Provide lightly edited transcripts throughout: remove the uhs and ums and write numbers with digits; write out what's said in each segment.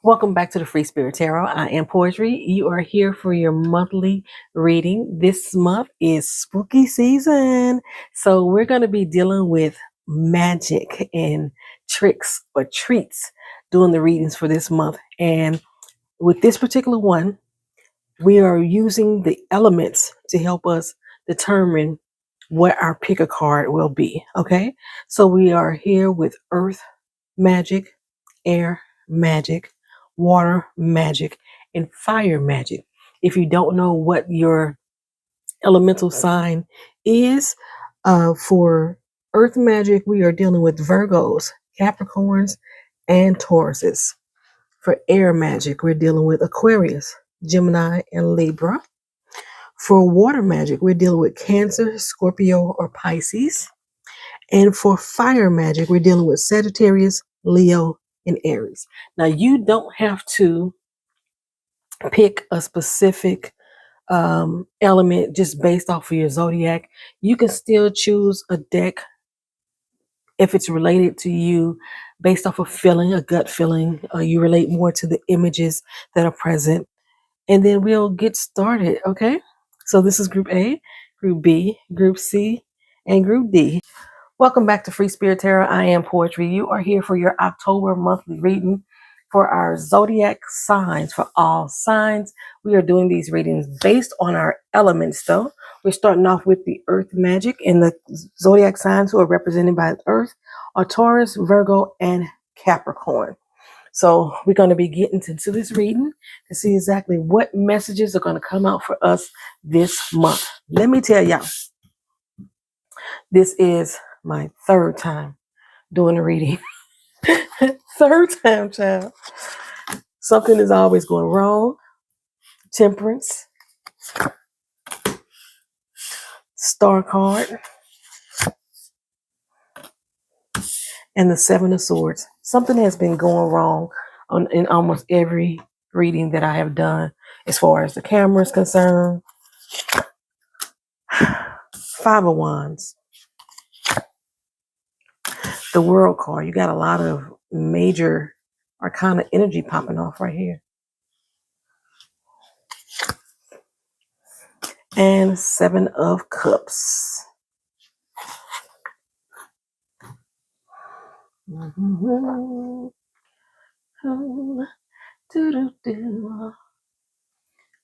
Welcome back to the Free Spirit Tarot. I am Poetry. You are here for your monthly reading. This month is spooky season. So we're going to be dealing with magic and tricks or treats doing the readings for this month. And with this particular one, we are using the elements to help us determine what our pick a card will be. Okay. So we are here with earth magic, air magic, water magic, and fire magic. If you don't know what your elemental sign is, for earth magic, we are dealing with Virgos, Capricorns, and Tauruses. For air magic, we're dealing with Aquarius, Gemini, and Libra. For water magic, we're dealing with Cancer, Scorpio, or Pisces. And for fire magic, we're dealing with Sagittarius, Leo, and Aries. Now, you don't have to pick a specific element just based off of your zodiac. You can still choose a deck if it's related to you based off of feeling, a gut feeling. You relate more to the images that are present. And then we'll get started, okay? So this is Group A, Group B, Group C, and Group D. Welcome back to Free Spirit Tarot. I am Poetry. You are here for your October monthly reading for our zodiac signs. For all signs, we are doing these readings based on our elements, though. We're starting off with the earth magic, and the zodiac signs who are represented by the earth are Taurus, Virgo, and Capricorn. So we're going to be getting into this reading to see exactly what messages are going to come out for us this month. Let me tell y'all, this is my third time doing the reading. Third time, child. Something is always going wrong. Temperance, star card, and the Seven of Swords. Something has been going wrong in almost every reading that I have done as far as the camera is concerned. Five of Wands. The World card. You got a lot of major arcana energy popping off right here. And Seven of Cups.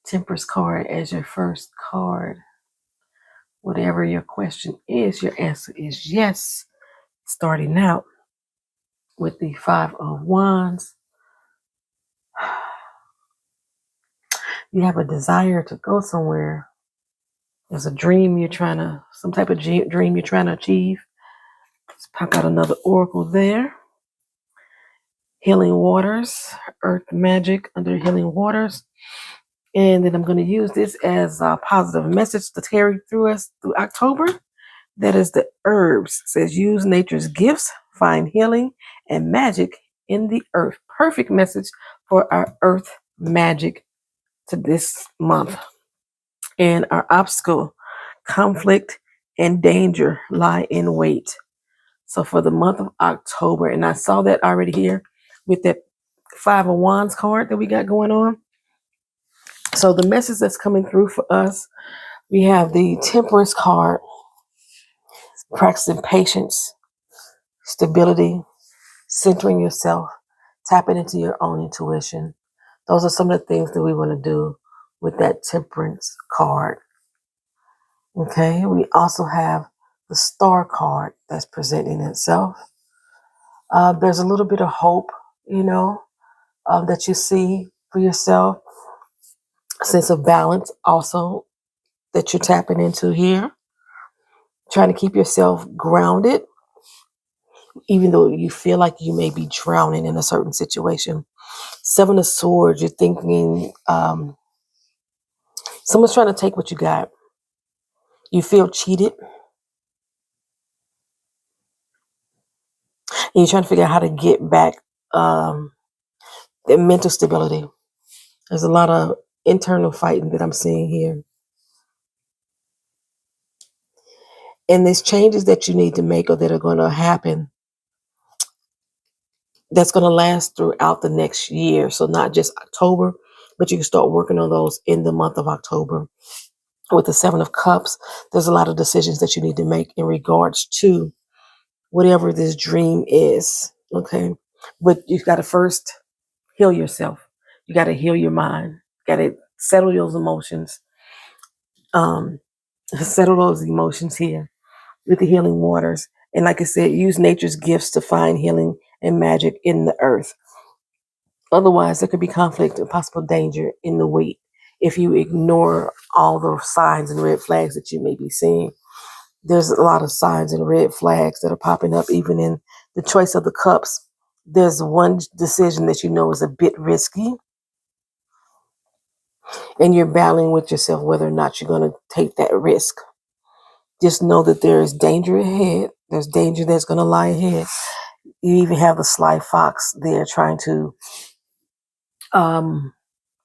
Temperance card as your first card. Whatever your question is, your answer is yes. Starting out with the Five of Wands. You have a desire to go somewhere. There's a dream you're trying to, some type of dream you're trying to achieve. Let's pop out another oracle there. Healing waters, earth magic under healing waters. And then I'm going to use this as a positive message to carry through us through October. That is the herbs. It says use nature's gifts, find healing and magic in the earth. Perfect message for our earth magic to this month. And our obstacle, conflict, and danger lie in wait. So for the month of October, and I saw that already here with that Five of Wands card that we got going on. So the message that's coming through for us, we have the Temperance card, practicing patience, stability, centering yourself, tapping into your own intuition. Those are some of the things that we want to do with that Temperance card. Okay, we also have the Star card that's presenting itself. There's a little bit of hope, that you see for yourself. A sense of balance also that you're tapping into here. Trying to keep yourself grounded, even though you feel like you may be drowning in a certain situation. Seven of Swords, you're thinking someone's trying to take what you got. You feel cheated. And you're trying to figure out how to get back the mental stability. There's a lot of internal fighting that I'm seeing here. And there's changes that you need to make or that are going to happen. that's going to last throughout the next year. So not just October, but you can start working on those in the month of October. With the Seven of Cups, there's a lot of decisions that you need to make in regards to whatever this dream is. Okay. But you've got to first heal yourself. You got to heal your mind. You got to settle those emotions. Settle those emotions here with the healing waters. And like I said, use nature's gifts to find healing and magic in the earth. Otherwise, there could be conflict and possible danger in the wait if you ignore all the signs and red flags that you may be seeing. There's a lot of signs and red flags that are popping up, even in the choice of the cups. There's one decision that you know is a bit risky, and you're battling with yourself whether or not you're going to take that risk. Just know that there is danger ahead. There's danger that's going to lie ahead. You even have the sly fox there trying to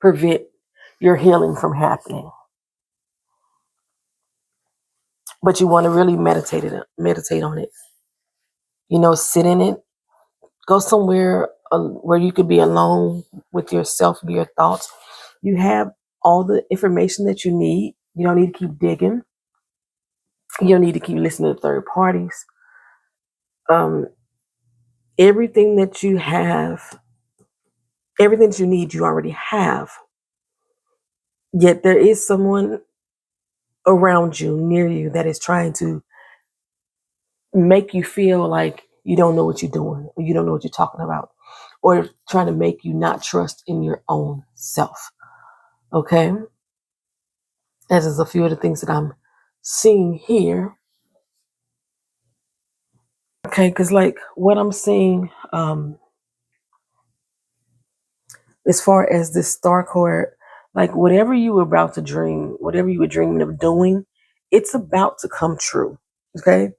prevent your healing from happening. But you want to really meditate on it. Sit in it. Go somewhere where you could be alone with yourself and your thoughts. You have all the information that you need. You don't need to keep digging. You don't need to keep listening to third parties. Everything that you have, everything that you need, you already have. Yet there is someone around you, near you, that is trying to make you feel like you don't know what you're doing, or you don't know what you're talking about, or trying to make you not trust in your own self. Okay? As is a few of the things that I'm seeing here. Okay, because like what I'm seeing, as far as this star card, like whatever you were about to dream, whatever you were dreaming of doing, it's about to come true. Okay?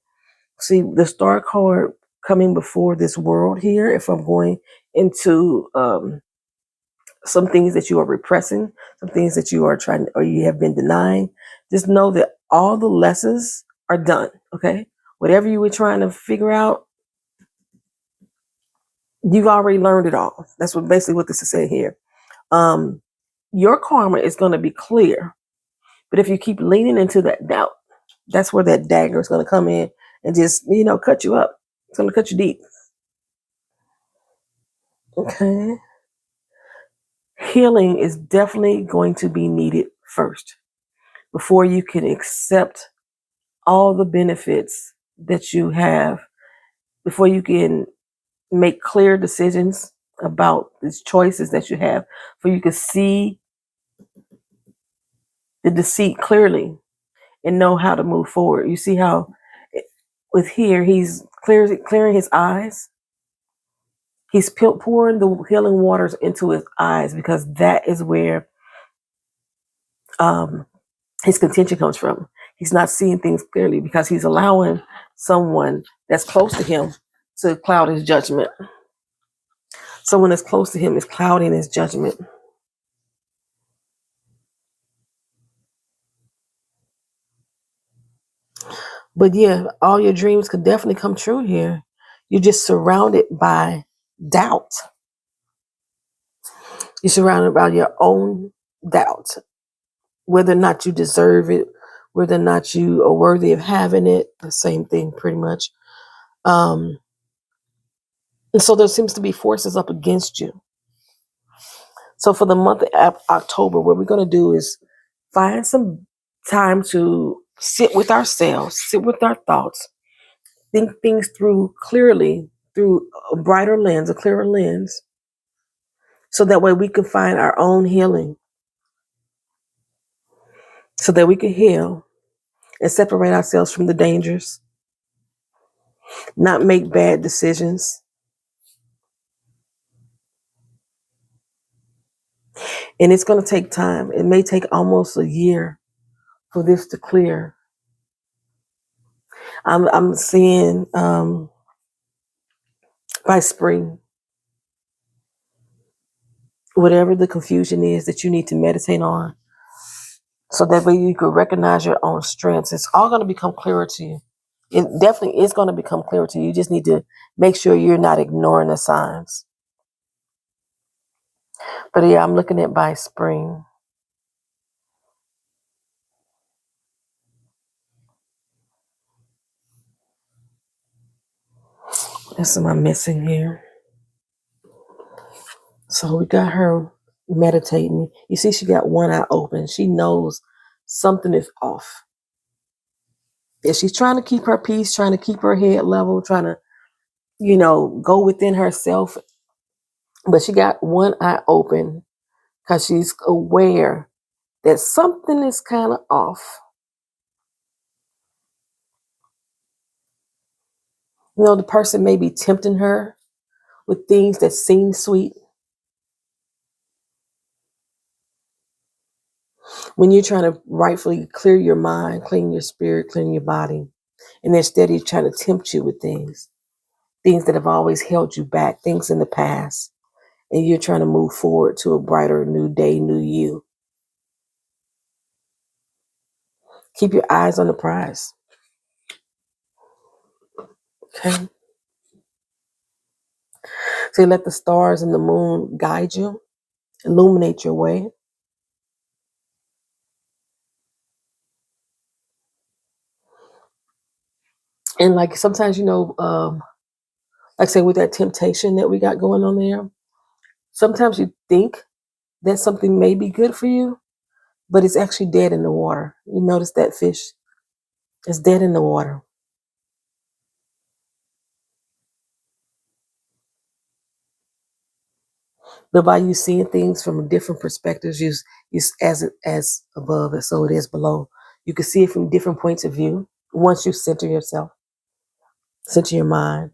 See, the star card coming before this world here, if I'm going into some things that you are repressing, some things that you are trying or you have been denying, just know that all the lessons are done. Okay? Whatever you were trying to figure out, you've already learned it all. That's basically what this is saying here. Your karma is going to be clear, but if you keep leaning into that doubt, that's where that dagger is going to come in and just, cut you up. It's going to cut you deep. Okay. Healing is definitely going to be needed first before you can accept all the benefits that you have, before you can make clear decisions about these choices that you have, before you can see the deceit clearly and know how to move forward. You see how with here, he's clearing his eyes. He's pouring the healing waters into his eyes because that is where his contention comes from. He's not seeing things clearly because he's allowing someone that's close to him to cloud his judgment. Someone that's close to him is clouding his judgment. But yeah, all your dreams could definitely come true here. You're just surrounded by doubt. You're surrounded by your own doubt, whether or not you deserve it, whether or not you are worthy of having it, the same thing pretty much. And so there seems to be forces up against you. So for the month of October, what we're going to do is find some time to sit with ourselves, sit with our thoughts, think things through clearly, through a brighter lens, a clearer lens, so that way we can find our own healing, so that we can heal and separate ourselves from the dangers, not make bad decisions. And it's going to take time. It may take almost a year for this to clear. I'm seeing by spring, whatever the confusion is that you need to meditate on, so that way you can recognize your own strengths. It's all going to become clearer to you. It definitely is going to become clearer to you. You just need to make sure you're not ignoring the signs. But yeah, I'm looking at by spring. What else am I missing here? So we got her meditating. You see, she got one eye open. She knows something is off. And she's trying to keep her peace, trying to keep her head level, trying to, go within herself. But she got one eye open because she's aware that something is kind of off. The person may be tempting her with things that seem sweet. When you're trying to rightfully clear your mind, clean your spirit, clean your body, and instead he's trying to tempt you with things that have always held you back, things in the past, and you're trying to move forward to a brighter new day, new you. Keep your eyes on the prize. Okay? So let the stars and the moon guide you, illuminate your way. And like sometimes, like say with that temptation that we got going on there, sometimes you think that something may be good for you, but it's actually dead in the water. You notice that fish is dead in the water. But by you seeing things from different perspectives, as above as so it is below. You can see it from different points of view. Once you center yourself, center your mind.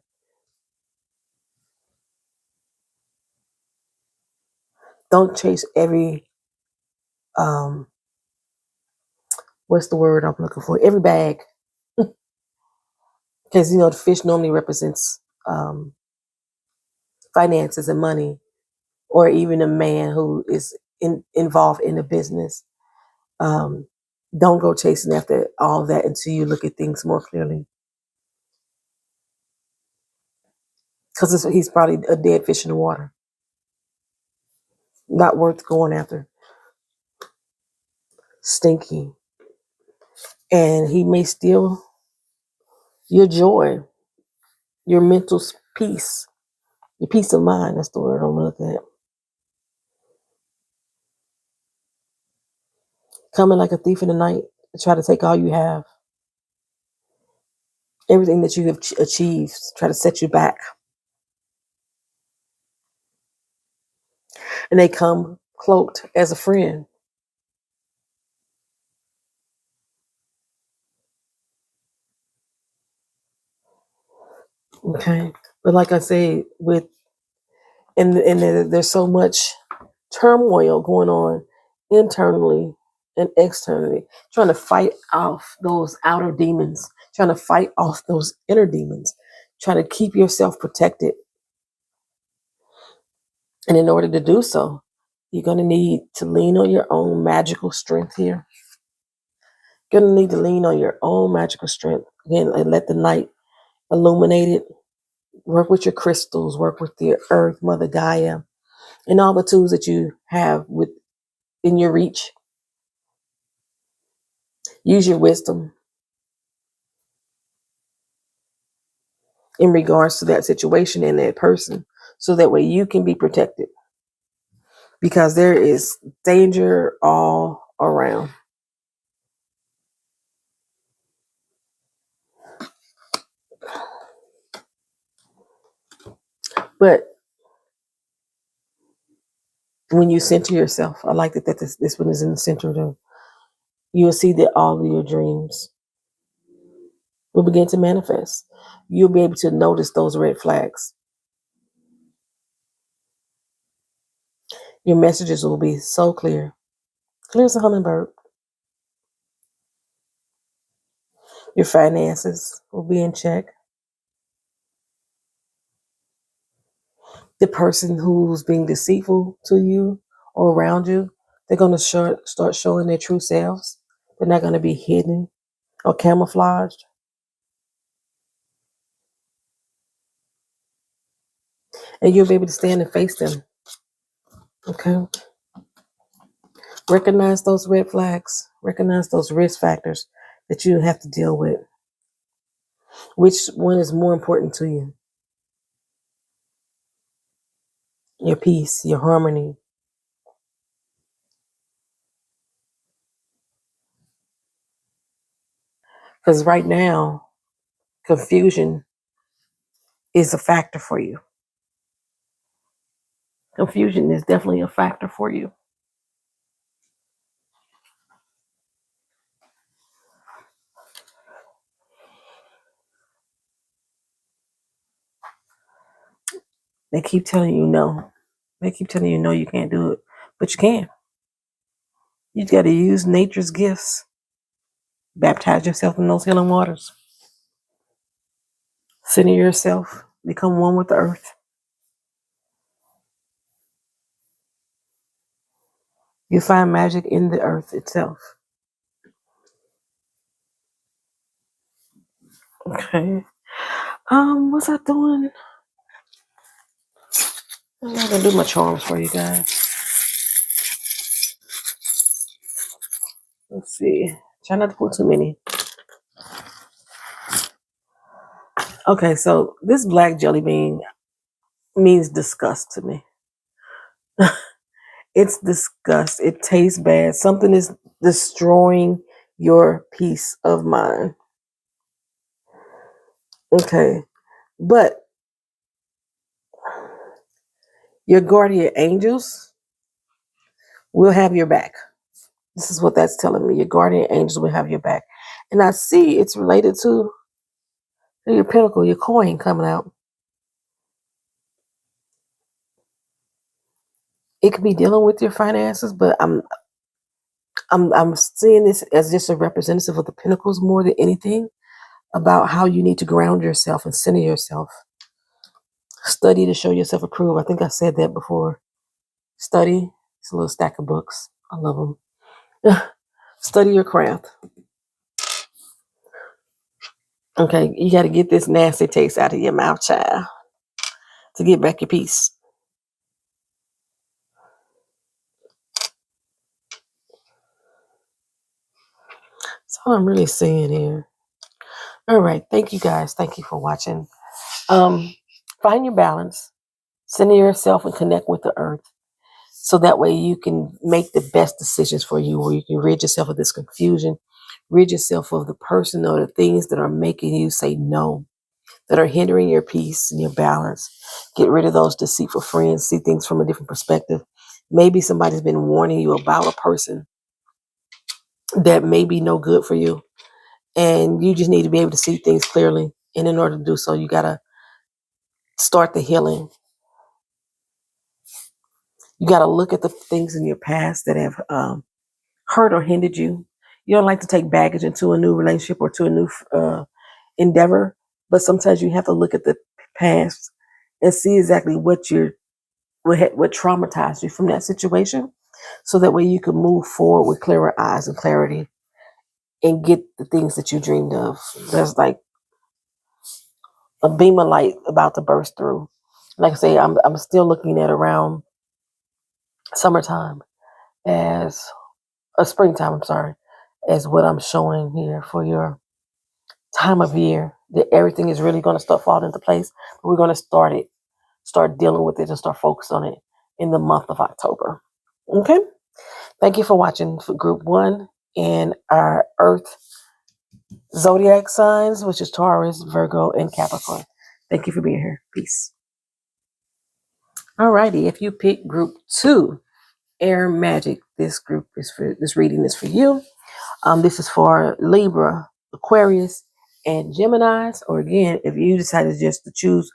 Don't chase every what's the word I'm looking for? Every bag, because the fish normally represents finances and money, or even a man who is involved in a business. Um, don't go chasing after all of that until you look at things more clearly. Because he's probably a dead fish in the water, not worth going after. Stinky, and he may steal your joy, your mental peace, your peace of mind. That's the word I'm looking at. Coming like a thief in the night to try to take all you have, everything that you have achieved, try to set you back. And they come cloaked as a friend. Okay, but like I say, there's so much turmoil going on internally and externally, trying to fight off those outer demons, trying to fight off those inner demons, trying to keep yourself protected. And in order to do so, you're going to need to lean on your own magical strength here. You're going to need to lean on your own magical strength again and let the night illuminate it. Work with your crystals, work with the earth, Mother Gaia, and all the tools that you have within your reach. Use your wisdom in regards to that situation and that person so that way you can be protected, because there is danger all around. But when you center yourself, I like that this one is in the center too. You'll see that all of your dreams will begin to manifest. You'll be able to notice those red flags. Your messages will be so clear as a hummingbird. Your finances will be in check. The person who's being deceitful to you or around you, they're going to start showing their true selves. They're not going to be hidden or camouflaged. And you'll be able to stand and face them. Okay? Recognize those red flags. Recognize those risk factors that you have to deal with. Which one is more important to you? Your peace, your harmony. Because right now, confusion is a factor for you. Confusion is definitely a factor for you. They keep telling you no. They keep telling you no, you can't do it. But you can. You got to use nature's gifts. Baptize yourself in those healing waters. Center yourself. Become one with the earth. You find magic in the earth itself. Okay. What's I doing? I'm not gonna do my charms for you guys. Let's see. Try not to pull too many. Okay, so this black jelly bean means disgust to me. It's disgust. It tastes bad. Something is destroying your peace of mind. Okay. But your guardian angels will have your back. This is what that's telling me. Your guardian angels will have your back. And I see it's related to your pinnacle, your coin coming out. It could be dealing with your finances, but I'm seeing this as just a representative of the pinnacles more than anything about how you need to ground yourself and center yourself. Study to show yourself approved. I think I said that before. Study. It's a little stack of books. I love them. Study your craft. Okay, you got to get this nasty taste out of your mouth, child, to get back your peace. That's all I'm really saying here. All right, thank you guys. Thank you for watching. Find your balance, center yourself, and connect with the earth, so that way you can make the best decisions for you, where you can rid yourself of this confusion, rid yourself of the person or the things that are making you say no, that are hindering your peace and your balance. Get rid of those deceitful friends. See things from a different perspective. Maybe somebody's been warning you about a person that may be no good for you, and you just need to be able to see things clearly. And in order to do so, you got to start the healing. You got to look at the things in your past that have hurt or hindered you. You don't like to take baggage into a new relationship or to a new endeavor, but sometimes you have to look at the past and see exactly what traumatized you from that situation, so that way you can move forward with clearer eyes and clarity and get the things that you dreamed of. There's like a beam of light about to burst through. Like I say, I'm still looking at around summertime as springtime, I'm sorry, as what I'm showing here for your time of year, that everything is really going to start falling into place. But we're going to start dealing with it and start focused on it in the month of October. Okay? Thank you for watching for group 1 in our Earth Zodiac signs, which is Taurus, Virgo, and Capricorn. Thank you for being here. Peace. Alrighty, if you pick group 2, Air Magic, this reading is for you. This is for Libra, Aquarius, and Geminis. Or again, if you decided just to choose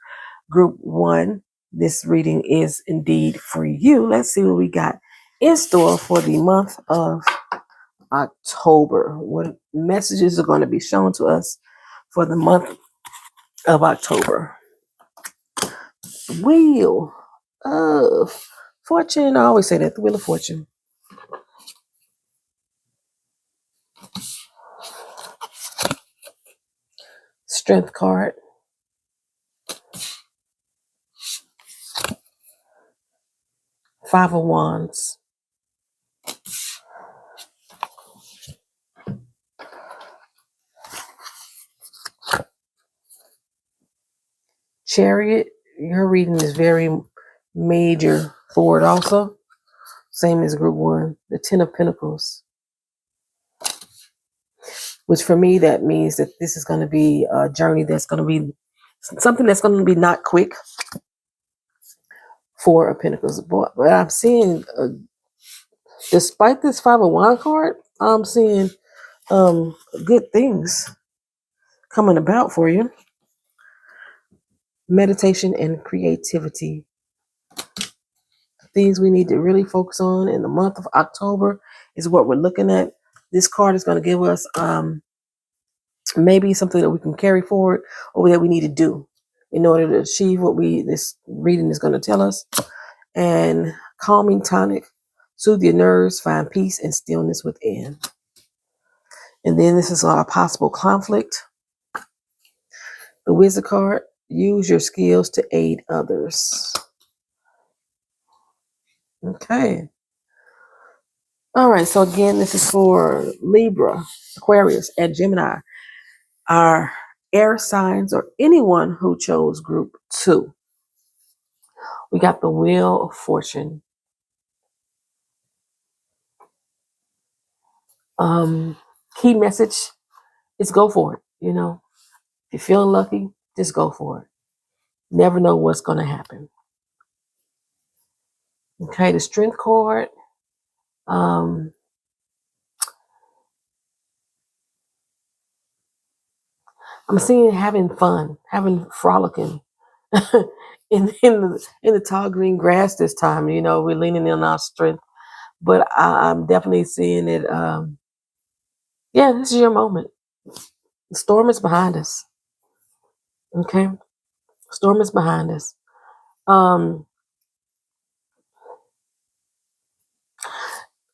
group 1, this reading is indeed for you. Let's see what we got in store for the month of October. What messages are going to be shown to us for the month of October? Wheel of Fortune. I always say that, the Wheel of Fortune. Strength card. Five of Wands. Chariot. Your reading is very major for it also. Same as group 1. The 10 of Pentacles. Which for me, that means that this is going to be a journey that's going to be something that's going to be not quick. 4 of Pentacles. But I'm seeing, despite this 5 of Wands card, I'm seeing good things coming about for you. Meditation and creativity. Things we need to really focus on in the month of October is what we're looking at. This card is going to give us maybe something that we can carry forward or that we need to do in order to achieve what this reading is going to tell us. And calming tonic, soothe your nerves, find peace and stillness within. And then this is a possible conflict. The Wizard card, use your skills to aid others. Okay. All right. So again, this is for Libra, Aquarius, and Gemini, our air signs, or anyone who chose group 2. We got the Wheel of Fortune. Key message is go for it. You know, if you're feeling lucky, just go for it. Never know what's going to happen. Okay, the Strength card. I'm seeing having fun, having frolicking in the tall green grass this time. You know, we're leaning in on our strength, but I'm definitely seeing it. Yeah, this is your moment. The storm is behind us. Okay, storm is behind us.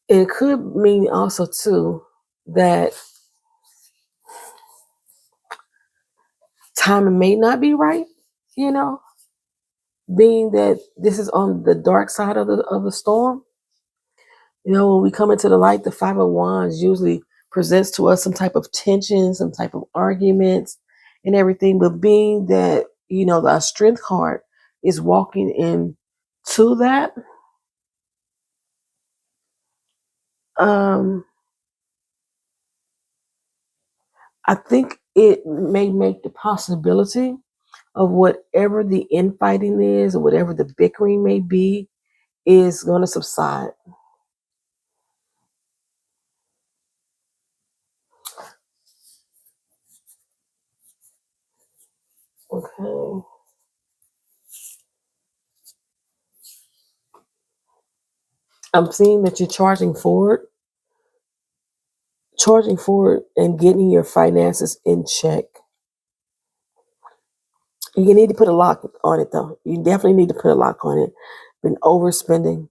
It could mean also too that timing may not be right. You know, being that this is on the dark side of the storm. You know, when we come into the light, the 5 of Wands usually presents to us some type of tension, some type of arguments and everything. But being that, you know, the Strength card is walking into that, I think it may make the possibility of whatever the infighting is or whatever the bickering may be is going to subside. Okay. I'm seeing that you're charging forward and getting your finances in check. You need to put a lock on it, though. You definitely need to put a lock on it. Been overspending.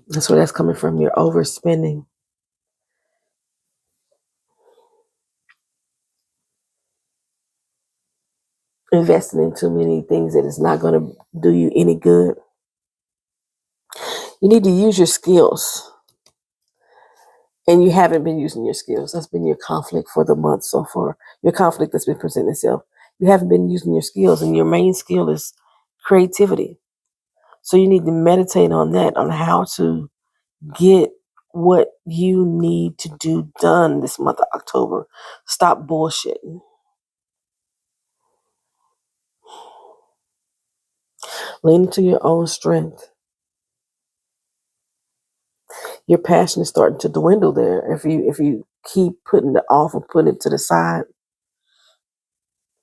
That's where that's coming from. You're overspending. Investing in too many things that is not going to do you any good. You need to use your skills. And you haven't been using your skills. That's been your conflict for the month so far. Your conflict that's been presenting itself. You haven't been using your skills, and your main skill is creativity. So you need to meditate on that, on how to get what you need to do done this month of October. Stop bullshitting. Lean into your own strength. Your passion is starting to dwindle there. If you keep putting it off and putting it to the side,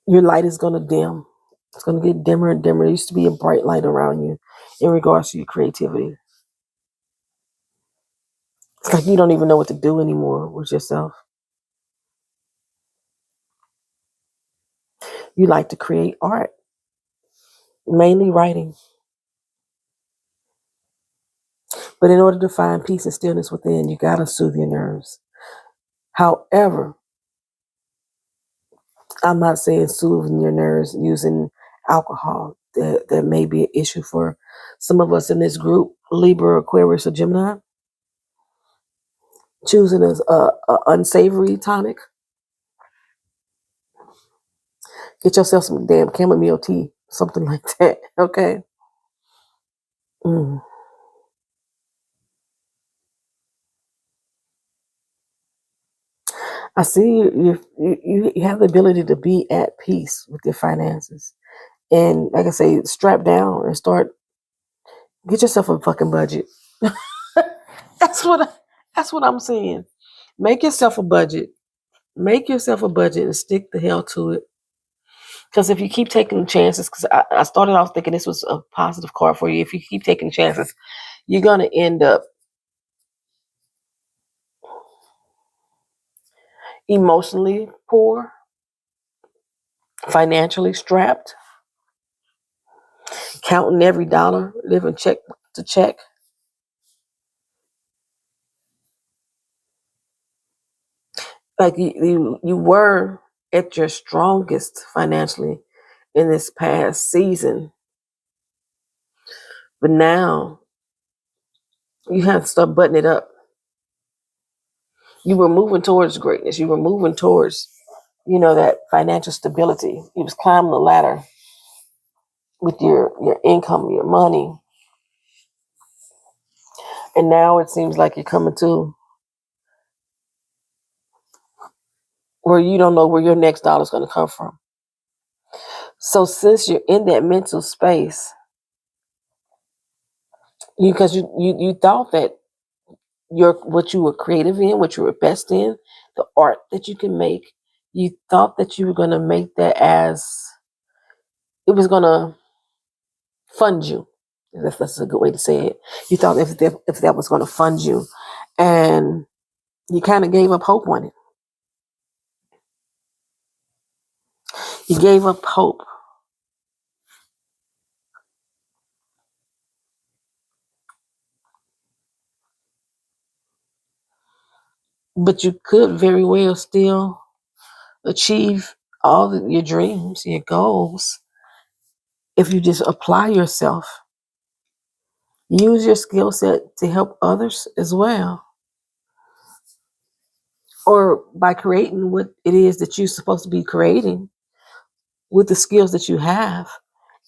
your light is going to dim. It's going to get dimmer and dimmer. There used to be a bright light around you in regards to your creativity. It's like you don't even know what to do anymore with yourself. You like to create art, mainly writing. But in order to find peace and stillness within, you got to soothe your nerves. However, I'm not saying soothing your nerves using alcohol. That may be an issue for Some of us in this group, Libra, Aquarius, or Gemini, choosing as a unsavory tonic. Get yourself some damn chamomile tea, something like that. Okay. Mm. I see you have the ability to be at peace with your finances, and like I say, strap down and start. Get yourself a fucking budget. that's what that's what I'm saying. Make yourself a budget. Make yourself a budget and stick the hell to it. Because if you keep taking chances, because I started off thinking this was a positive card for you. If you keep taking chances, you're gonna end up emotionally poor, financially strapped, counting every dollar, living check to check. Like you were at your strongest financially in this past season, but now you have to start buttoning it up. You were moving towards greatness. You were moving towards, that financial stability. You was climbing the ladder with your income, your money, and now it seems like you're coming to where you don't know where your next dollar is going to come from. So since you're in that mental space, because you thought that what you were creative in, what you were best in, the art that you can make, you thought that you were going to make that as it was going to fund you. That's a good way to say it. You thought if that was going to fund you, and you kind of gave up hope on it. You gave up hope. But you could very well still achieve all your dreams, your goals, if you just apply yourself. Use your skill set to help others as well. Or by creating what it is that you're supposed to be creating with the skills that you have,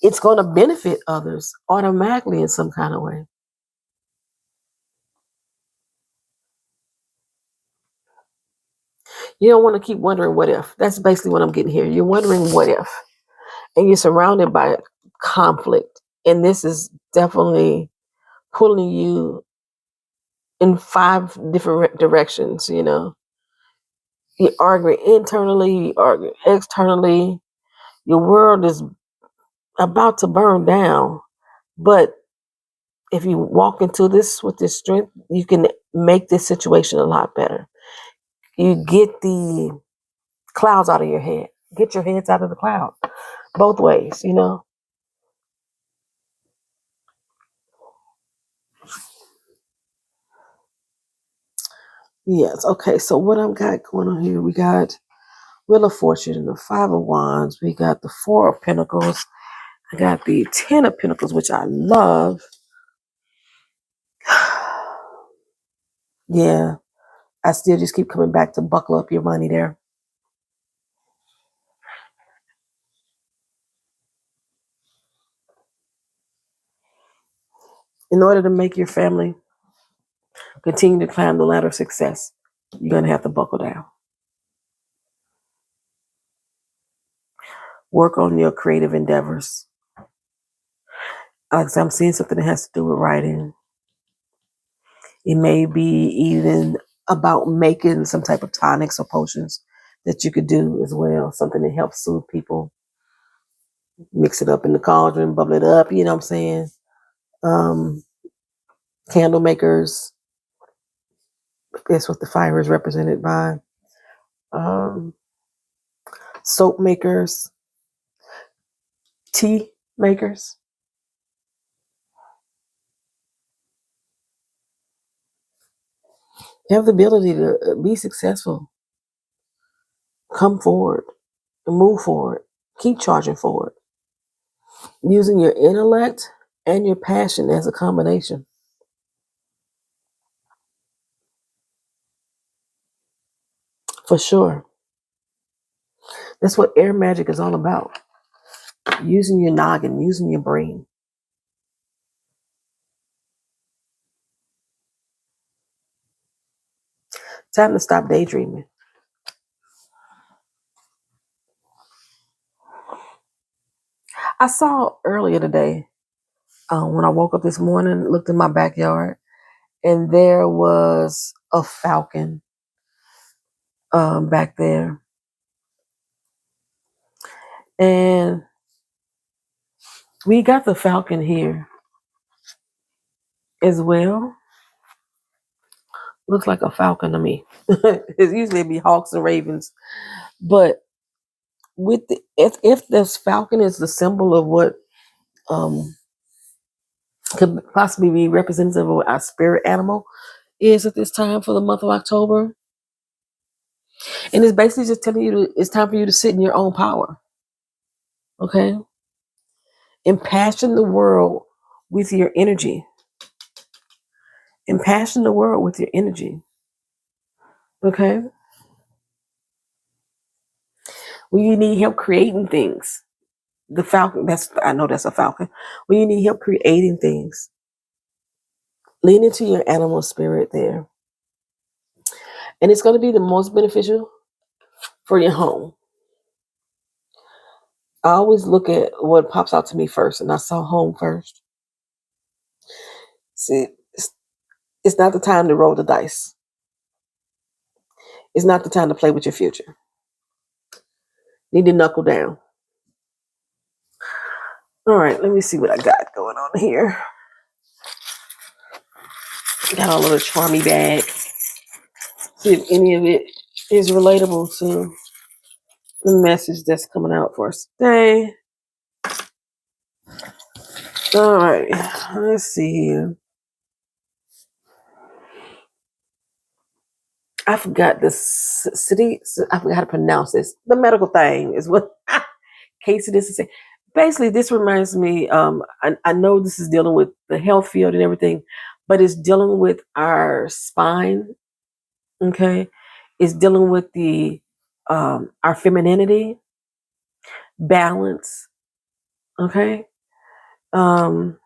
it's going to benefit others automatically in some kind of way. You don't want to keep wondering what if. That's basically what I'm getting here. You're wondering what if, and you're surrounded by conflict. And this is definitely pulling you in 5 different directions. You're arguing internally, you argue externally. Your world is about to burn down. But if you walk into this with this strength, you can make this situation a lot better. You get the clouds out of your head. Get your heads out of the cloud. Both ways. Yes. Okay. So what I've got going on here, we got Wheel of Fortune and the Five of Wands. We got the Four of Pentacles. I got the Ten of Pentacles, which I love. Yeah. I still just keep coming back to buckle up your money there. In order to make your family continue to climb the ladder of success, you're going to have to buckle down. Work on your creative endeavors. Like I said, I'm seeing something that has to do with writing. It may be even about making some type of tonics or potions that you could do as well. Something that helps soothe people. Mix it up in the cauldron, bubble it up, you know what I'm saying? Candle makers. That's what the fire is represented by. Soap makers. Tea makers. You have the ability to be successful. Come forward and move forward. Keep charging forward. Using your intellect and your passion as a combination. For sure. That's what air magic is all about. Using your noggin, using your brain. Time to stop daydreaming. I saw earlier today, when I woke up this morning, looked in my backyard, and there was a falcon back there. And we got the falcon here as well. Looks like a falcon to me. It's usually be hawks and ravens, but with if this falcon is the symbol of what um, could possibly be representative of what our spirit animal is at this time for the month of October, and it's basically just telling you it's time for you to sit in your own power. Okay, impassion the world with your energy. Impassion the world with your energy. Okay, when you need help creating things, the falcon. I know that's a falcon. When you need help creating things, lean into your animal spirit there, and it's going to be the most beneficial for your home. I always look at what pops out to me first, and I saw home first. See, it's not the time to roll the dice. It's not the time to play with your future. Need to knuckle down. All right, let me see what I got going on here. Got a little charmy bag. See if any of it is relatable to the message that's coming out for us today. All right, let's see here. I forgot the city. I forgot how to pronounce this. The medical thing is what Casey this is saying. Basically, this reminds me. I know this is dealing with the health field and everything, but it's dealing with our spine. Okay, it's dealing with the our femininity, balance. Okay, um,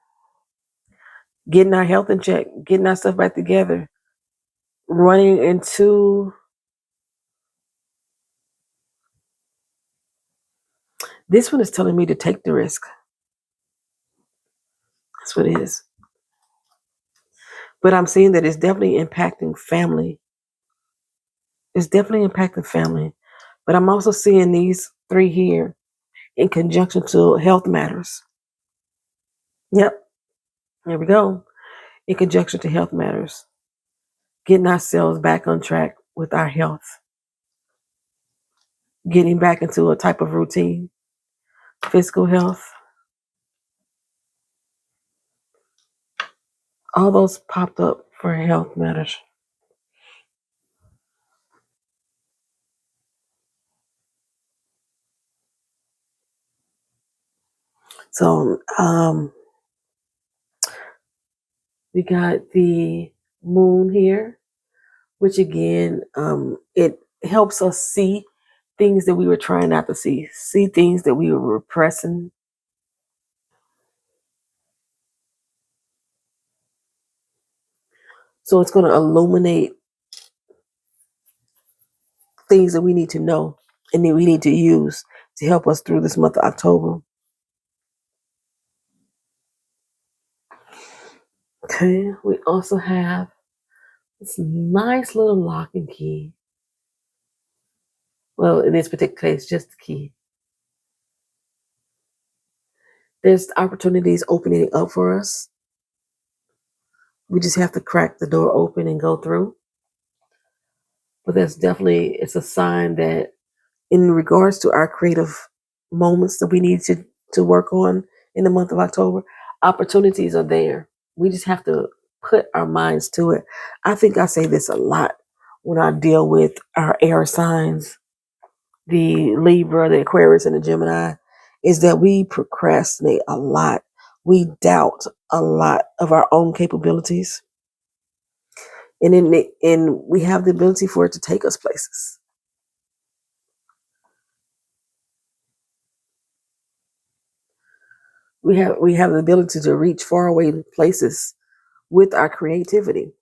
getting our health in check, getting our stuff back together, running into. This one is telling me to take the risk. That's what it is. But I'm seeing that it's definitely impacting family. It's definitely impacting family. But I'm also seeing these three here in conjunction to health matters. Yep, there we go. In conjunction to health matters. Getting ourselves back on track with our health. Getting back into a type of routine. Physical health. All those popped up for health matters. So we got the moon here, which again, it helps us see things that we were trying not to see things that we were repressing. So it's going to illuminate things that we need to know and that we need to use to help us through this month of October. Okay, we also have this nice little lock and key. Well, in this particular case, just the key. There's opportunities opening up for us. We just have to crack the door open and go through. But that's definitely, it's a sign that in regards to our creative moments that we need to work on in the month of October, opportunities are there. We just have to put our minds to it. I think I say this a lot when I deal with our air signs, the Libra, the Aquarius, and the Gemini, is that we procrastinate a lot we doubt a lot of our own capabilities, and we have the ability for it to take us places. We have the ability to reach far away places with our creativity.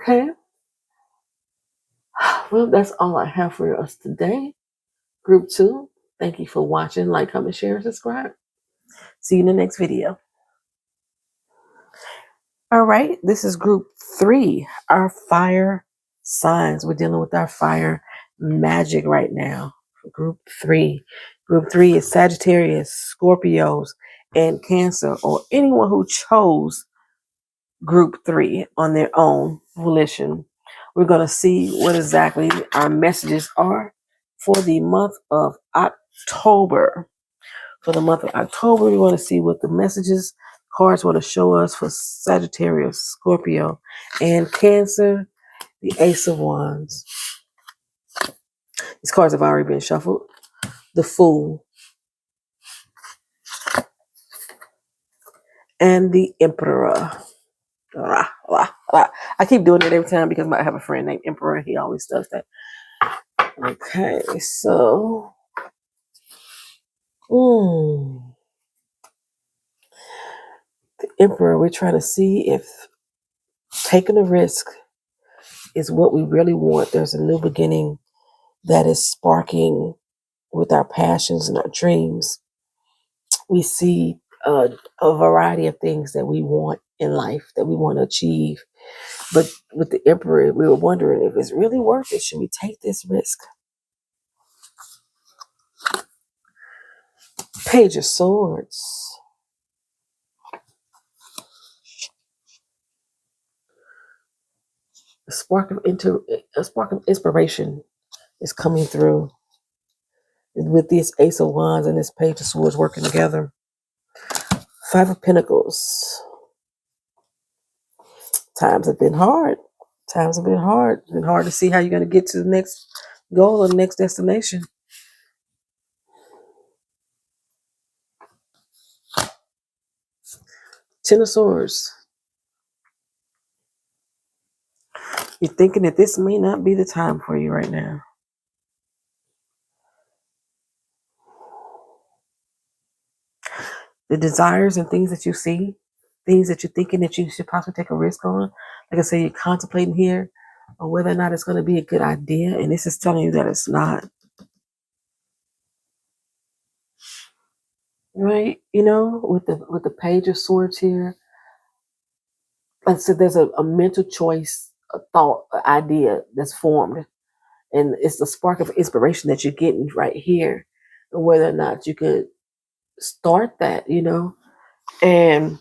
Okay. Well, that's all I have for us today. Group 2, thank you for watching. Like, comment, share, and subscribe. See you in the next video. All right, this is group 3, our fire signs. We're dealing with our fire magic right now. Group 3. Group 3 is Sagittarius, Scorpios, and Cancer, or anyone who chose group 3 on their own volition. We're going to see what exactly our messages are for the month of October. For the month of October, we want to see what the messages cards want to show us for Sagittarius, Scorpio, and Cancer, the Ace of Wands. These cards have already been shuffled. The Fool and the Emperor. I keep doing it every time because I have a friend named Emperor. He always does that. Okay, so the Emperor, we're trying to see if taking a risk is what we really want. There's a new beginning that is sparking with our passions and our dreams. We see a variety of things that we want in life, that we want to achieve. But with the Emperor, we were wondering if it's really worth it. Should we take this risk? Page of Swords. A spark of inspiration is coming through with this Ace of Wands and this Page of Swords working together. Five of Pentacles. Times have been hard. Times have been hard. It's been hard to see how you're going to get to the next goal or the next destination. Ten of Swords. You're thinking that this may not be the time for you right now. The desires and things that you see, things that you're thinking that you should possibly take a risk on, like I say, you're contemplating here on whether or not it's going to be a good idea, and this is telling you that it's not. Right? You know, with the Page of Swords here, like I said, there's a mental choice, a thought, an idea that's formed. And it's the spark of inspiration that you're getting right here. And whether or not you could start that, you know. And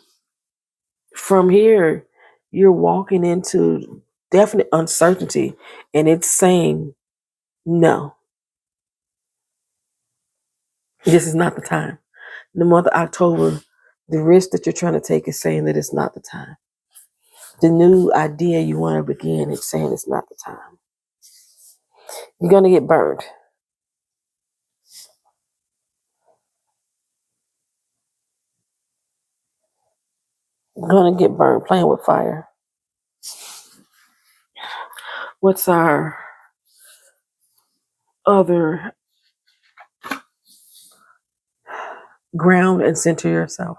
from here, you're walking into definite uncertainty. And it's saying, no, this is not the time. In the month of October, the risk that you're trying to take is saying that it's not the time. The new idea you want to begin is saying it's not the time. You're going to get burned. You're going to get burned playing with fire. What's our other? Ground and center yourself.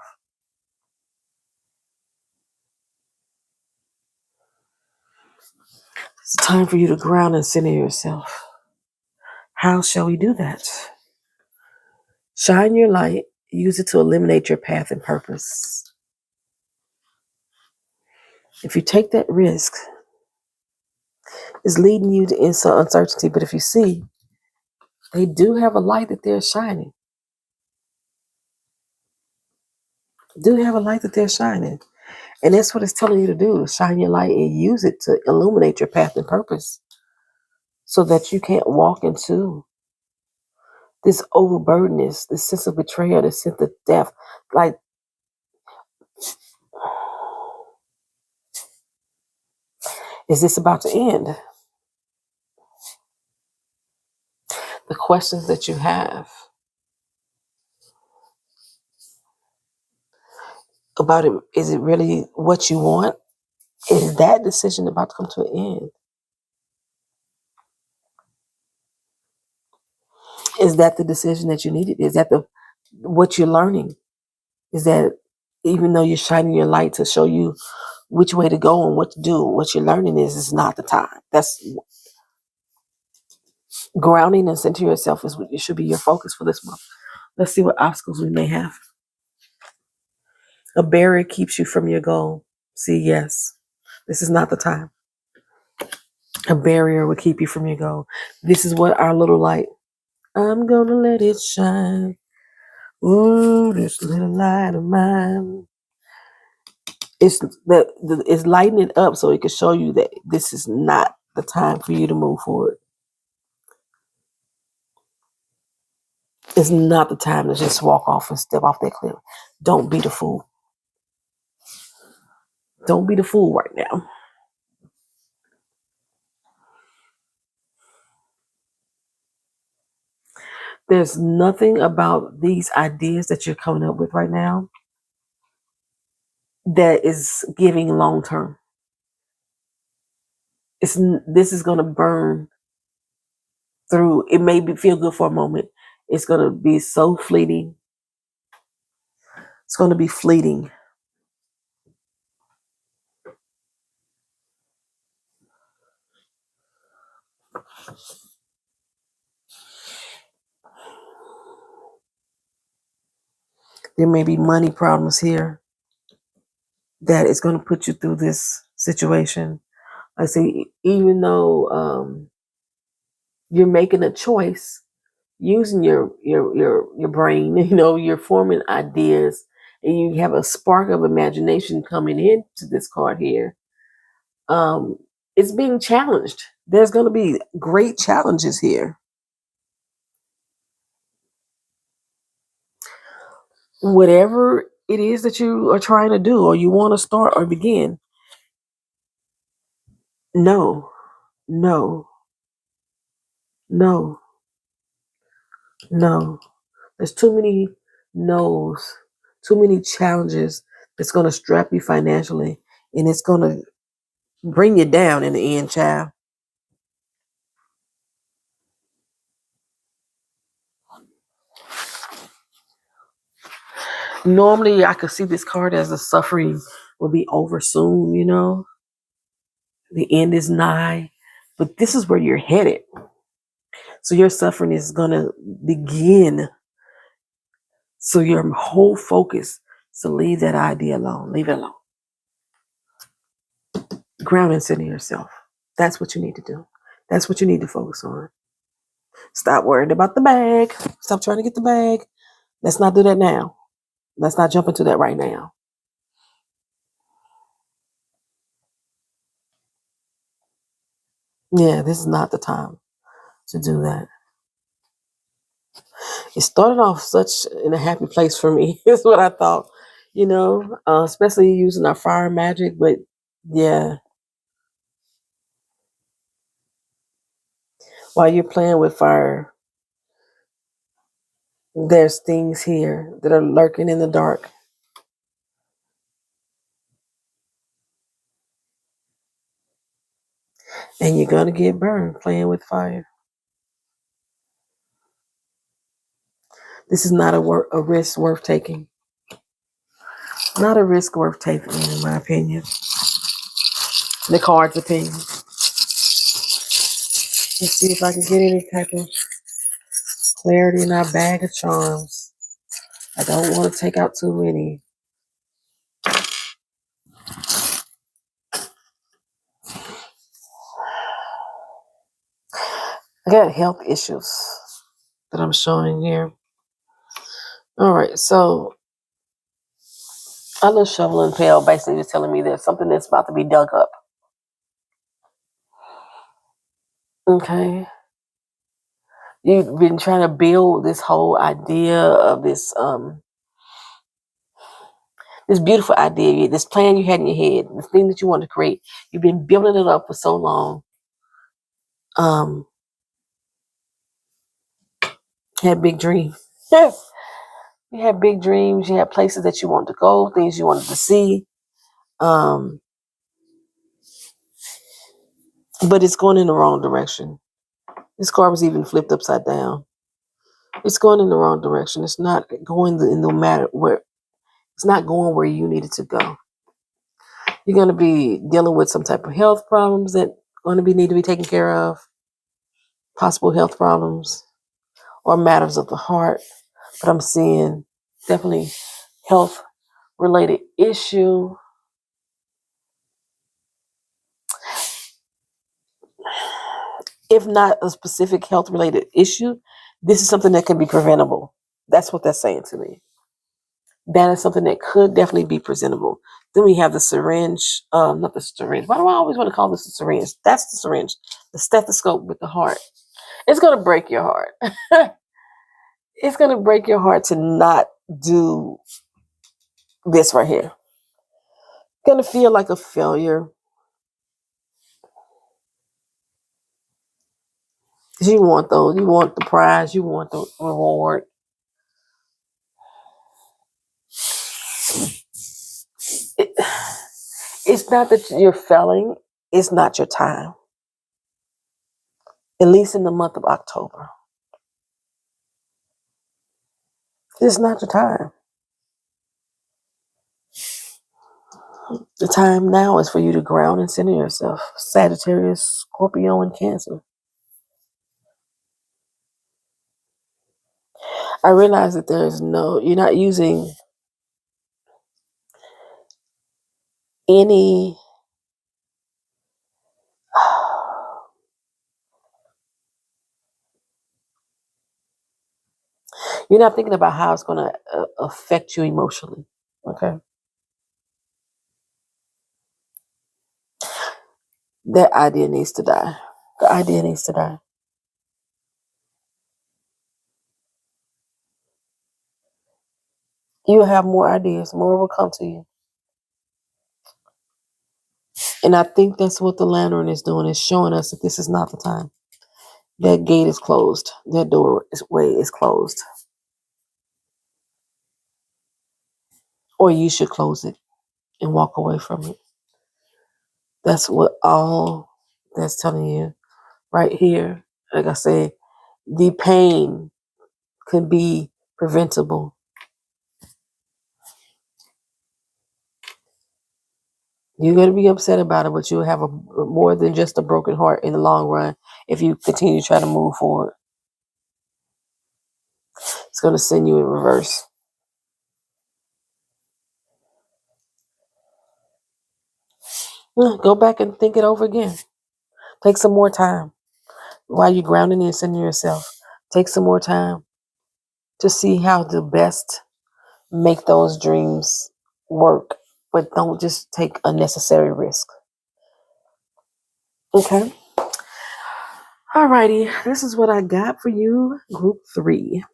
It's time for you to ground and center yourself. How shall we do that? Shine your light. Use it to eliminate your path and purpose. If you take that risk, it's leading you to uncertainty. But if you see, they do have a light that they're shining. Do have a light that they're shining. And that's what it's telling you to do. Shine your light and use it to illuminate your path and purpose so that you can't walk into this overburdenedness, this sense of betrayal, this sense of death. Like, is this about to end? questions that you have about it. Is it really what you want? Is that decision about to come to an end? Is that the decision that you needed? Is that the what you're learning? Is that even though you're shining your light to show you which way to go and what to do, what you're learning is not the time. That's grounding and centering yourself is what it should be your focus for this month. Let's see what obstacles we may have. A barrier keeps you from your goal. See, yes, this is not the time. A barrier will keep you from your goal. This is what our little light. I'm gonna let it shine. Ooh, this little light of mine. It's lighting it up so it can show you that this is not the time for you to move forward. It's not the time to just walk off and step off that cliff. Don't be the fool. Don't be the fool right now. There's nothing about these ideas that you're coming up with right now that is giving long term. This is going to burn through. It may feel good for a moment. It's going to be so fleeting. It's going to be fleeting. There may be money problems here that is going to put you through this situation. I say, even though you're making a choice using your brain, you're forming ideas, and you have a spark of imagination coming into this card here. It's being challenged. There's going to be great challenges here. Whatever it is that you are trying to do, or you want to start or begin, no, no, no, no. There's too many no's, too many challenges that's going to strap you financially, and it's going to bring you down in the end, child. Normally, I could see this card as the suffering will be over soon, the end is nigh, but this is where you're headed. So your suffering is going to begin. So your whole focus, so leave that idea alone. Leave it alone. Ground and center yourself. That's what you need to do. That's what you need to focus on. Stop worrying about the bag. Stop trying to get the bag. Let's not do that now. Let's not jump into that right now. Yeah, this is not the time to do that. It started off such in a happy place for me. Is what I thought, especially using our fire magic. But yeah, while you're playing with fire, there's things here that are lurking in the dark. And you're going to get burned playing with fire. This is not a risk worth taking. Not a risk worth taking, in my opinion. The card's opinion. Let's see if I can get any type of clarity in our bag of charms. I don't want to take out too many. I got health issues that I'm showing here. All right, so a little shovel and pail basically is telling me there's something that's about to be dug up. Okay. You've been trying to build this whole idea of this beautiful idea, this plan you had in your head, this thing that you want to create. You've been building it up for so long. Had big dreams. Yes. You had big dreams. You had places that you wanted to go, things you wanted to see. But it's going in the wrong direction. This card was even flipped upside down. It's going in the wrong direction. It's not going in no matter where. It's not going where you need it to go. You're going to be dealing with some type of health problems that going to need to be taken care of. Possible health problems or matters of the heart. But I'm seeing definitely health related issue. If not a specific health related issue, this is something that can be preventable. That's what that's saying to me. That is something that could definitely be presentable. Then we have the syringe, not the syringe. Why do I always want to call this a syringe? That's the syringe, the stethoscope with the heart. It's going to break your heart. It's going to break your heart to not do this right here. Going to feel like a failure. You want those. You want the prize. You want the reward. It's not that you're failing. It's not your time. At least in the month of October. It's not your time. The time now is for you to ground and center yourself. Sagittarius, Scorpio, and Cancer. I realize that you're not using any you're not thinking about how it's going to affect you emotionally. Okay. That idea needs to die. The idea needs to die. You'll have more ideas. More will come to you. And I think that's what the lantern is doing, is showing us that this is not the time. That gate is closed. That doorway is closed. Or you should close it and walk away from it. That's what all that's telling you right here. Like I said, the pain could be preventable. You're going to be upset about it, but you'll have more than just a broken heart in the long run if you continue to try to move forward. It's going to send you in reverse. Go back and think it over again. Take some more time while you're grounding and centering yourself. Take some more time to see how to best make those dreams work, but don't just take unnecessary risk. Okay? Alrighty, this is what I got for you, Group 3,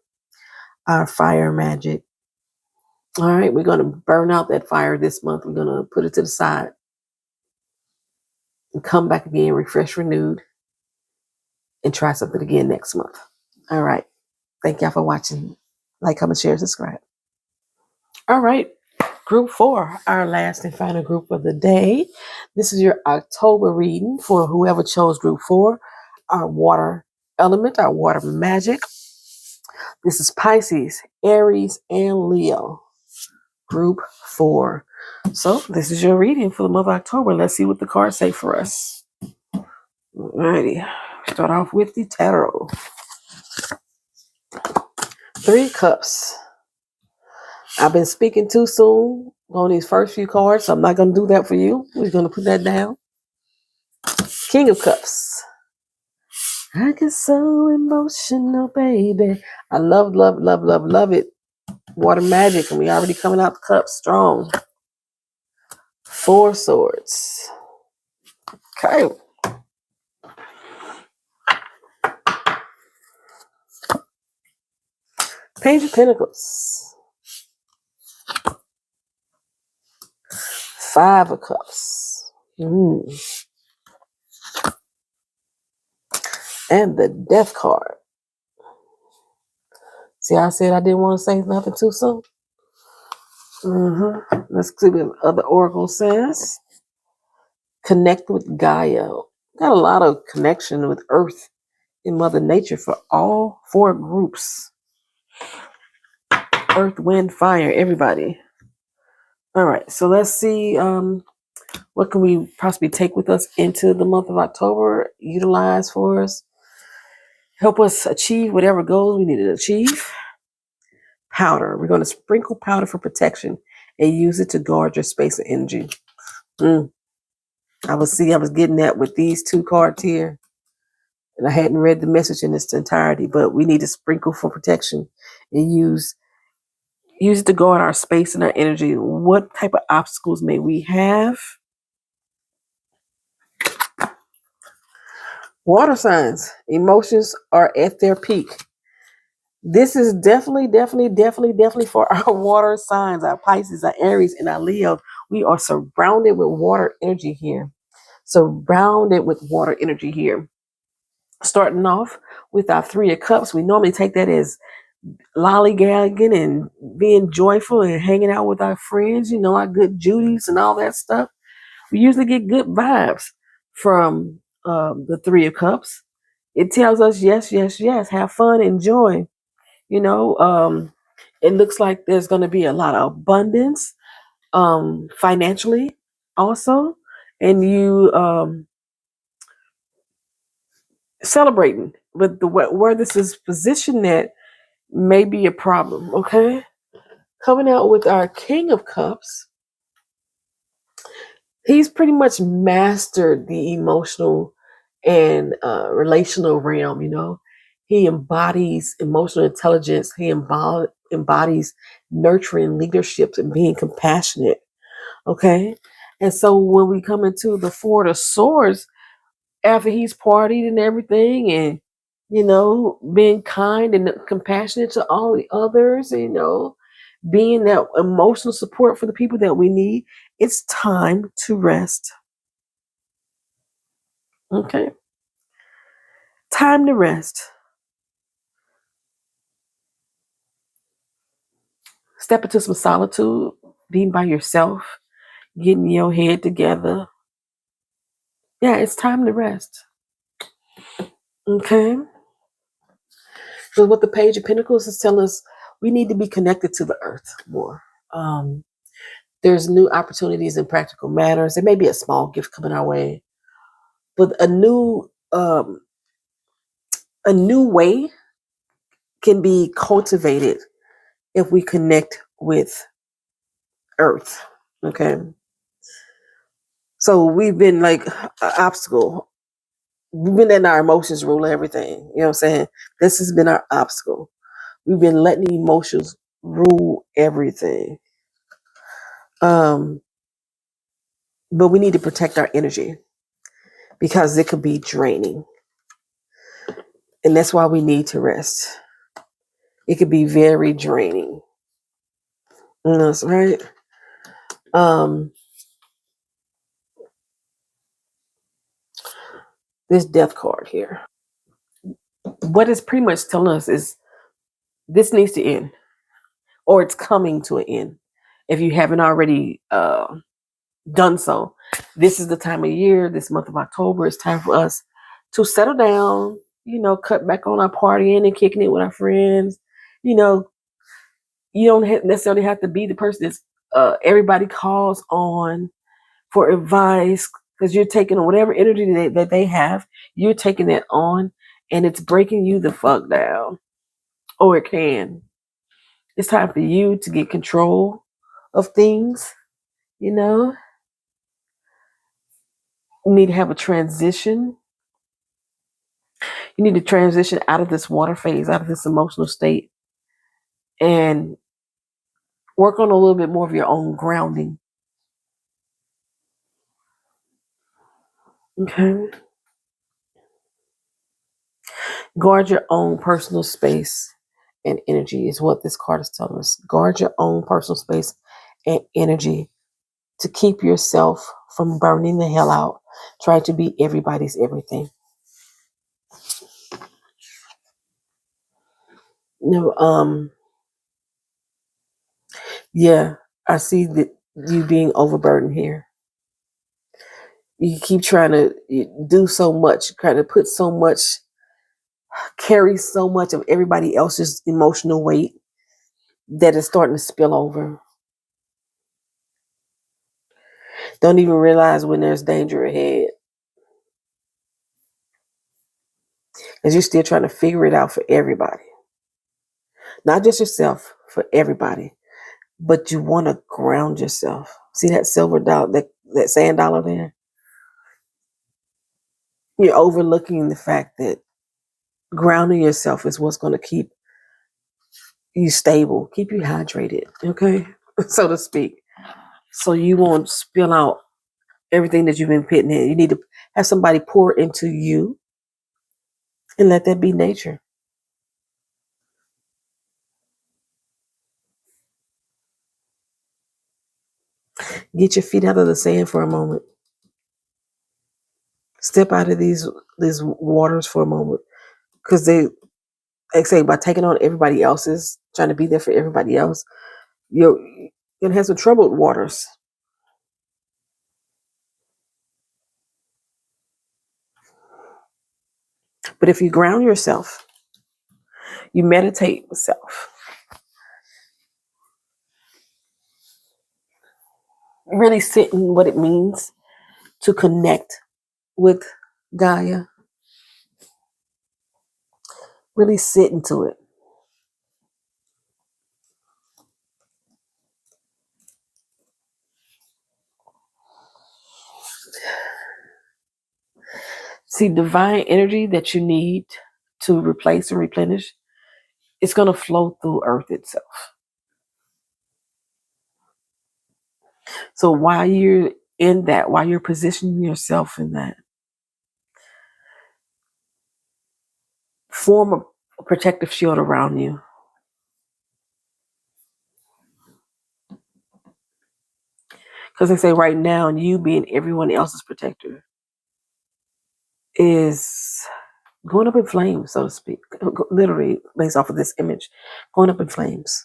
our fire magic. All right, we're going to burn out that fire this month. We're going to put it to the side and come back again, refresh, renewed, and try something again next month. All right. Thank y'all for watching. Like, comment, share, subscribe. All right. Group 4, our last and final group of the day. This is your October reading for whoever chose Group 4, our water element, our water magic. This is Pisces, Aries, and Leo. Group 4. So this is your reading for the month of October. Let's see what the cards say for us. Alrighty. Start off with the tarot. 3 cups. I've been speaking too soon on these first few cards, so I'm not going to do that for you. We're going to put that down. King of Cups. I get so emotional, baby. I love, love, love, love, love it. Water magic, and we already coming out the cup strong. 4 swords. Okay. Page of Pentacles. 5 of Cups. And the Death card. See, I said I didn't want to say nothing too soon. Let's see what other oracle says. Connect with Gaia. Got a lot of connection with Earth and Mother Nature for all four groups. Earth, wind, fire, everybody. All right, so let's see what can we possibly take with us into the month of October, utilize for us, help us achieve whatever goals we need to achieve. Powder. We're going to sprinkle powder for protection and use it to guard your space and energy. I was getting that with these two cards here. And I hadn't read the message in its entirety, but we need to sprinkle for protection and use it to guard our space and our energy. What type of obstacles may we have? Water signs. Emotions are at their peak. This is definitely for our water signs, our Pisces, our Aries, and our Leo. We are surrounded with water energy here. Starting off with our Three of Cups, we normally take that as lollygagging and being joyful and hanging out with our friends, our good Judies and all that stuff. We usually get good vibes from the Three of Cups. It tells us, yes, have fun, enjoy. It looks like there's going to be a lot of abundance financially also, and you celebrating. But where this is positioned at may be a problem, okay? Coming out with our King of Cups, he's pretty much mastered the emotional and relational realm, He embodies emotional intelligence. He embodies nurturing leadership and being compassionate, okay? And so when we come into the Four of Swords, after he's partied and everything and, being kind and compassionate to all the others, being that emotional support for the people that we need, it's time to rest. Okay? Time to rest. Step into some solitude, being by yourself, getting your head together. Yeah, it's time to rest. Okay? So what the Page of Pentacles is telling us, we need to be connected to the earth more. There's new opportunities in practical matters. There may be a small gift coming our way, but a new way can be cultivated if we connect with earth. Okay. So we've been like an obstacle. We've been letting our emotions rule everything. You know what I'm saying? This has been our obstacle. We've been letting emotions rule everything. But we need to protect our energy because it could be draining. And that's why we need to rest. It could be very draining. That's right. This death card here. What it's pretty much telling us is this needs to end, or it's coming to an end. If you haven't already done so, this is the time of year, this month of October, it's time for us to settle down, cut back on our partying and kicking it with our friends. You don't necessarily have to be the person that's everybody calls on for advice, because you're taking whatever energy that they have, you're taking that on, and it's breaking you the fuck down. Or it can. It's time for you to get control of things, You need to have a transition. You need to transition out of this water phase, out of this emotional state, and work on a little bit more of your own grounding. Okay. Guard your own personal space and energy is what this card is telling us. Guard your own personal space and energy to keep yourself from burning the hell out, trying to be everybody's everything. No, yeah, I see that you being overburdened here. You keep trying to do so much, trying to put so much, carry so much of everybody else's emotional weight that it's starting to spill over. Don't even realize when there's danger ahead, because you're still trying to figure it out for everybody, not just yourself, for everybody. But you want to ground yourself. See that silver dollar, that sand dollar there? You're overlooking the fact that grounding yourself is what's going to keep you stable, keep you hydrated, okay, so to speak. So you won't spill out everything that you've been putting in. You need to have somebody pour into you and let that be nature. Get your feet out of the sand for a moment. Step out of these waters for a moment, because they, like say, by taking on everybody else's, trying to be there for everybody else, you're gonna have some troubled waters. But if you ground yourself, you meditate with self, really sit in what it means to connect with Gaia, really sit into it. See, divine energy that you need to replace and replenish, it's going to flow through Earth itself. So while you're in that, while you're positioning yourself in that, form a protective shield around you. Because they say right now, you being everyone else's protector is going up in flames, so to speak. Literally, based off of this image, going up in flames.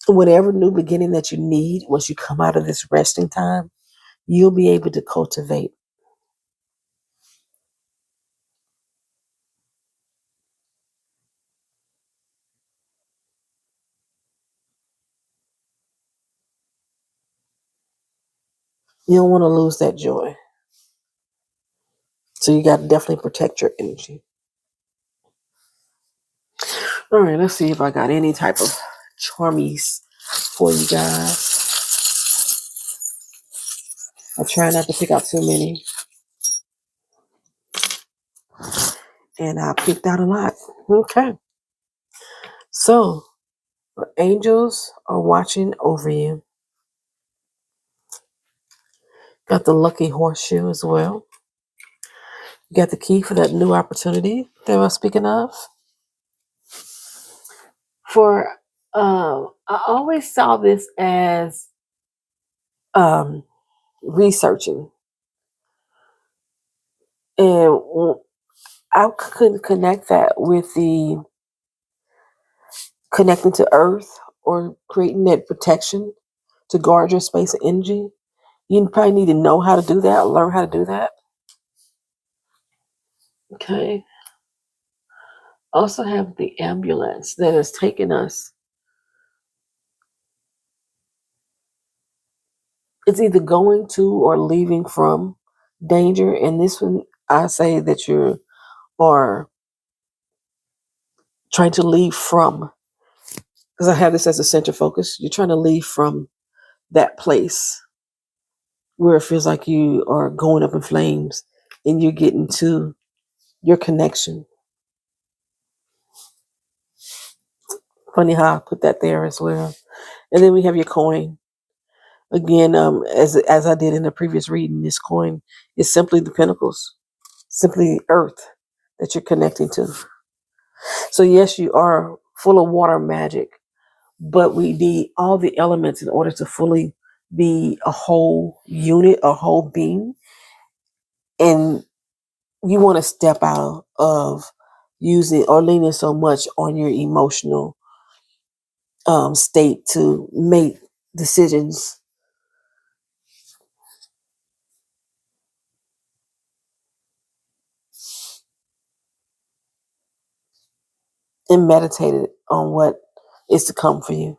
Whatever new beginning that you need, once you come out of this resting time, you'll be able to cultivate. You don't want to lose that joy. So you got to definitely protect your energy. All right, let's see if I got any type of charmies for you guys. I try not to pick out too many. And I picked out a lot. Okay. So, the angels are watching over you. Got the lucky horseshoe as well. You got the key for that new opportunity that I was speaking of. For I always saw this as um, researching, and I couldn't connect that with the connecting to Earth or creating that protection to guard your space and energy. You probably need to know how to do that, learn how to do that. Okay. Also have the ambulance that has taken us. It's either going to or leaving from danger. And this one, I say that you are trying to leave from, because I have this as a center focus. You're trying to leave from that place where it feels like you are going up in flames and you're getting to your connection. Funny how I put that there as well. And then we have your coin. Again, as I did in the previous reading, this coin is simply the pentacles, simply earth that you're connecting to. So yes, you are full of water magic, but we need all the elements in order to fully be a whole unit, a whole being. And you want to step out of using or leaning so much on your emotional state to make decisions. And meditate on what is to come for you,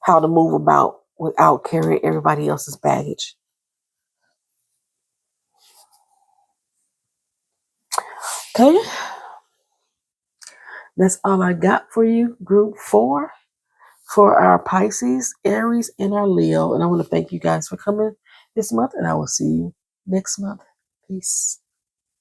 how to move about without carrying everybody else's baggage. Okay, that's all I got for you, group 4, for our Pisces, Aries, and our Leo. And I want to thank you guys for coming this month, and I will see you next month. Peace.